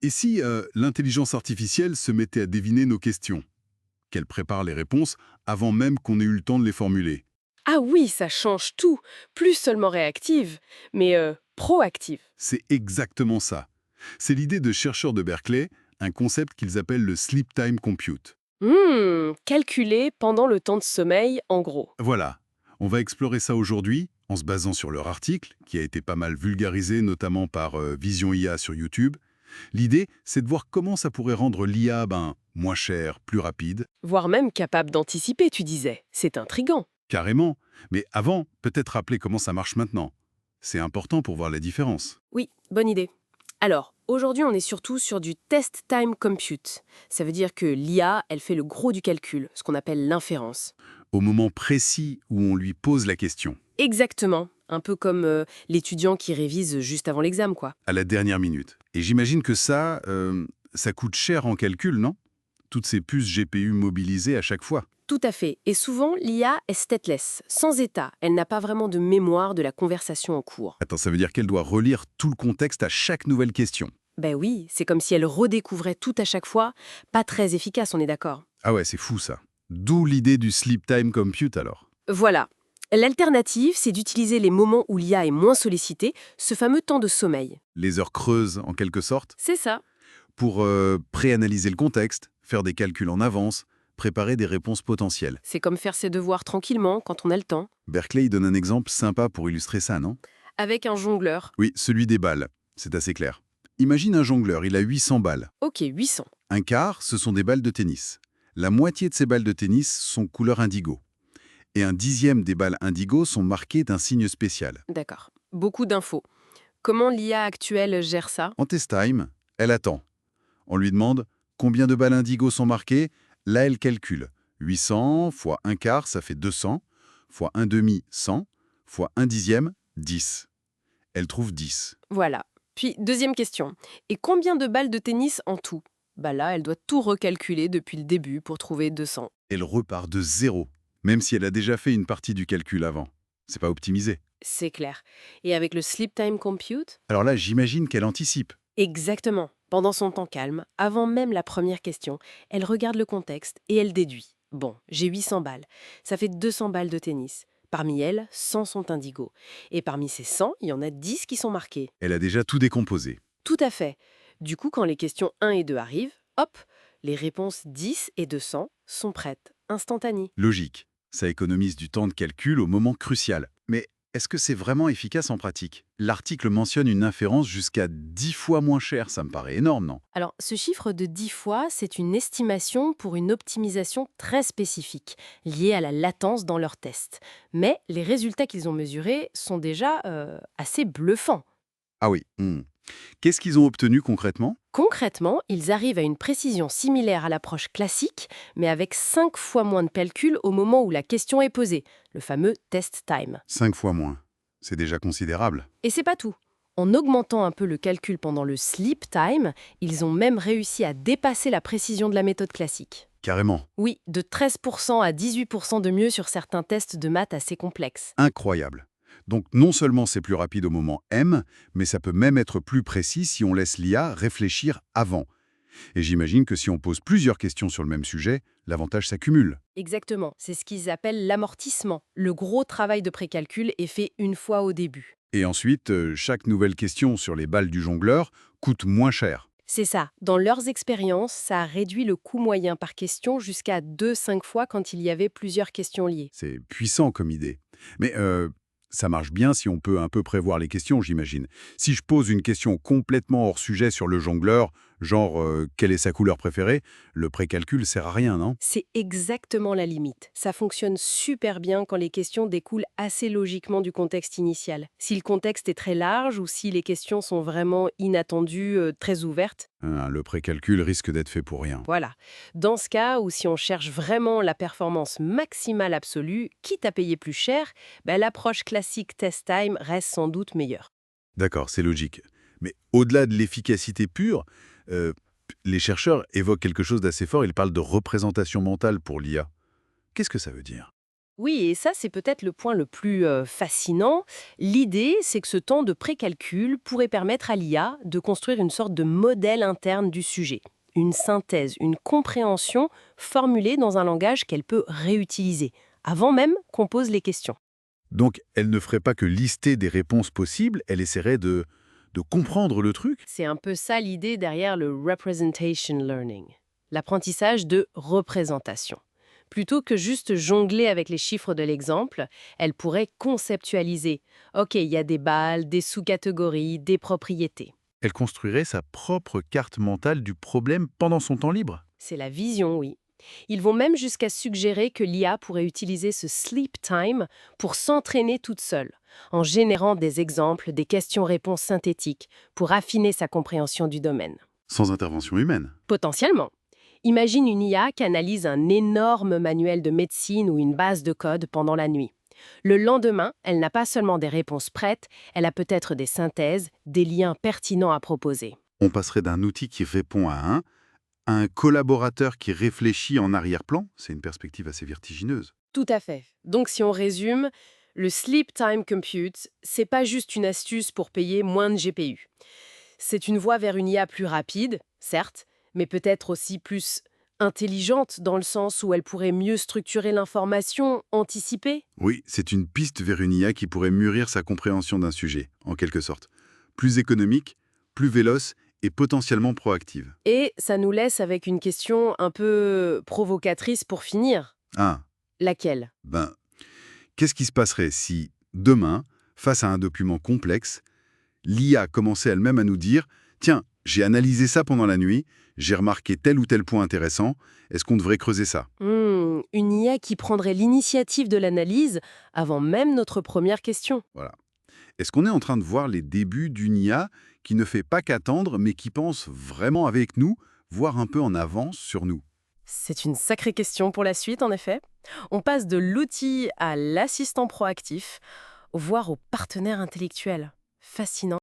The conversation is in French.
Et si l'intelligence artificielle se mettait à deviner nos questions, qu'elle prépare les réponses avant même qu'on ait eu le temps de les formuler? Ah oui, ça change tout. Plus seulement réactive, mais proactive. C'est exactement ça. C'est l'idée de chercheurs de Berkeley, un concept qu'ils appellent le sleep time compute. Calculée pendant le temps de sommeil, en gros. Voilà. On va explorer ça aujourd'hui en se basant sur leur article, qui a été pas mal vulgarisé, notamment par Vision IA sur YouTube. L'idée, c'est de voir comment ça pourrait rendre l'IA moins cher, plus rapide, Voire même capable d'anticiper, tu disais. C'est intriguant. carrément. Mais avant, peut-être rappeler comment ça marche maintenant. C'est important pour voir la différence. Oui, bonne idée. Alors, aujourd'hui, on est surtout sur du test time compute. Ça veut dire que l'IA, elle fait le gros du calcul, ce qu'on appelle l'inférence. Au moment précis où on lui pose la question, Exactement. Un peu comme l'étudiant qui révise juste avant l'examen, quoi. à la dernière minute. Et j'imagine que ça coûte cher en calcul, non? Toutes ces puces GPU mobilisées à chaque fois. Tout à fait. Et souvent, l'IA est stateless, sans état. Elle n'a pas vraiment de mémoire de la conversation en cours. Attends, ça veut dire qu'elle doit relire tout le contexte à chaque nouvelle question. Ben oui, c'est comme si elle redécouvrait tout à chaque fois. Pas très efficace, on est d'accord. Ah ouais, c'est fou ça. D'où l'idée du sleep time compute alors. Voilà. L'alternative, c'est d'utiliser les moments où l'IA est moins sollicitée, ce fameux temps de sommeil. Les heures creuses en quelque sorte, C'est ça. pour préanalyser le contexte, faire des calculs en avance, préparer des réponses potentielles. C'est comme faire ses devoirs tranquillement quand on a le temps. Berkeley donne un exemple sympa pour illustrer ça, non? Avec un jongleur. Oui, celui des balles. C'est assez clair. Imagine un jongleur, il a 800 balles. Ok, 800. Un quart, ce sont des balles de tennis. La moitié de ces balles de tennis sont couleur indigo. Et un dixième des balles indigo sont marquées d'un signe spécial. D'accord. Beaucoup d'infos. Comment l'IA actuelle gère ça? En test time, elle attend. On lui demande combien de balles indigo sont marquées. Là, elle calcule. 800 fois un quart, ça fait 200, fois un demi, 100, fois un dixième, 10. Elle trouve 10. Voilà. Puis, deuxième question. Et combien de balles de tennis en tout? Bah là, elle doit tout recalculer depuis le début pour trouver 200. Elle repart de zéro, même si elle a déjà fait une partie du calcul avant. C'est pas optimisé. C'est clair. Et avec le sleep time compute? Alors là, j'imagine qu'elle anticipe. Exactement. Pendant son temps calme, avant même la première question, elle regarde le contexte et elle déduit. Bon, j'ai 800 balles. Ça fait 200 balles de tennis. Parmi elles, 100 sont indigo. Et parmi ces 100, il y en a 10 qui sont marqués. Elle a déjà tout décomposé. Tout à fait. Du coup, quand les questions 1 et 2 arrivent, hop, les réponses 10 et 200 sont prêtes, instantanées. Logique. Ça économise du temps de calcul au moment crucial. Mais est-ce que c'est vraiment efficace en pratique? L'article mentionne une inférence jusqu'à 10 fois moins chère. Ça me paraît énorme, non? Alors, ce chiffre de 10 fois, c'est une estimation pour une optimisation très spécifique, liée à la latence dans leurs tests. Mais les résultats qu'ils ont mesurés sont déjà assez bluffants. Ah oui. Qu'est-ce qu'ils ont obtenu concrètement? Concrètement, ils arrivent à une précision similaire à l'approche classique, mais avec 5 fois moins de calculs au moment où la question est posée, le fameux test time. 5 fois moins. C'est déjà considérable. Et c'est pas tout. En augmentant un peu le calcul pendant le sleep time, ils ont même réussi à dépasser la précision de la méthode classique. Carrément. Oui, de 13% à 18% de mieux sur certains tests de maths assez complexes. Incroyable. Donc non seulement c'est plus rapide au moment M, mais ça peut même être plus précis si on laisse l'IA réfléchir avant. Et j'imagine que si on pose plusieurs questions sur le même sujet, l'avantage s'accumule. Exactement, c'est ce qu'ils appellent l'amortissement. Le gros travail de précalcul est fait une fois au début. Et ensuite, chaque nouvelle question sur les balles du jongleur coûte moins cher. C'est ça. Dans leurs expériences, ça a réduit le coût moyen par question jusqu'à 2-5 fois quand il y avait plusieurs questions liées. C'est puissant comme idée. Mais ça marche bien si on peut un peu prévoir les questions, j'imagine. Si je pose une question complètement hors sujet sur le jongleur, genre quelle est sa couleur préférée, le précalcul sert à rien, non? C'est exactement la limite. Ça fonctionne super bien quand les questions découlent assez logiquement du contexte initial. Si le contexte est très large ou si les questions sont vraiment inattendues, très ouvertes, Le précalcul risque d'être fait pour rien. voilà. Dans ce cas, ou si on cherche vraiment la performance maximale absolue, quitte à payer plus cher, l'approche classique test time reste sans doute meilleure. D'accord, c'est logique. Mais au-delà de l'efficacité pure, euh, les chercheurs évoquent quelque chose d'assez fort, ils parlent de représentation mentale pour l'IA. Qu'est-ce que ça veut dire? Oui, et ça, c'est peut-être le point le plus fascinant. L'idée, c'est que ce temps de précalcul pourrait permettre à l'IA de construire une sorte de modèle interne du sujet. Une synthèse, une compréhension formulée dans un langage qu'elle peut réutiliser, avant même qu'on pose les questions. Donc, elle ne ferait pas que lister des réponses possibles, elle essaierait de comprendre le truc. C'est un peu ça l'idée derrière le representation learning, l'apprentissage de représentation. Plutôt que juste jongler avec les chiffres de l'exemple, elle pourrait conceptualiser. OK, il y a des balles, des sous-catégories, des propriétés. Elle construirait sa propre carte mentale du problème pendant son temps libre. C'est la vision, oui. Ils vont même jusqu'à suggérer que l'IA pourrait utiliser ce sleep time pour s'entraîner toute seule, en générant des exemples, des questions-réponses synthétiques, pour affiner sa compréhension du domaine. Sans intervention humaine. Potentiellement. Imagine une IA qui analyse un énorme manuel de médecine ou une base de code pendant la nuit. Le lendemain, elle n'a pas seulement des réponses prêtes, elle a peut-être des synthèses, des liens pertinents à proposer. On passerait d'un outil qui répond à un collaborateur qui réfléchit en arrière-plan. C'est une perspective assez vertigineuse. Tout à fait. Donc si on résume, le Sleep Time Compute, c'est pas juste une astuce pour payer moins de GPU. C'est une voie vers une IA plus rapide, certes, mais peut-être aussi plus intelligente dans le sens où elle pourrait mieux structurer l'information, anticiper. Oui, c'est une piste vers une IA qui pourrait mûrir sa compréhension d'un sujet, en quelque sorte. Plus économique, plus véloce et potentiellement proactive. Et ça nous laisse avec une question un peu provocatrice pour finir. Ah, Laquelle? ben, qu'est-ce qui se passerait si, demain, face à un document complexe, l'IA commençait elle-même à nous dire « Tiens, j'ai analysé ça pendant la nuit, j'ai remarqué tel ou tel point intéressant, est-ce qu'on devrait creuser ça ?» Une IA qui prendrait l'initiative de l'analyse avant même notre première question. Voilà. Est-ce qu'on est en train de voir les débuts d'une IA qui ne fait pas qu'attendre, mais qui pense vraiment avec nous, voire un peu en avance sur nous? C'est une sacrée question pour la suite, en effet. On passe de l'outil à l'assistant proactif, voire au partenaire intellectuel. Fascinant.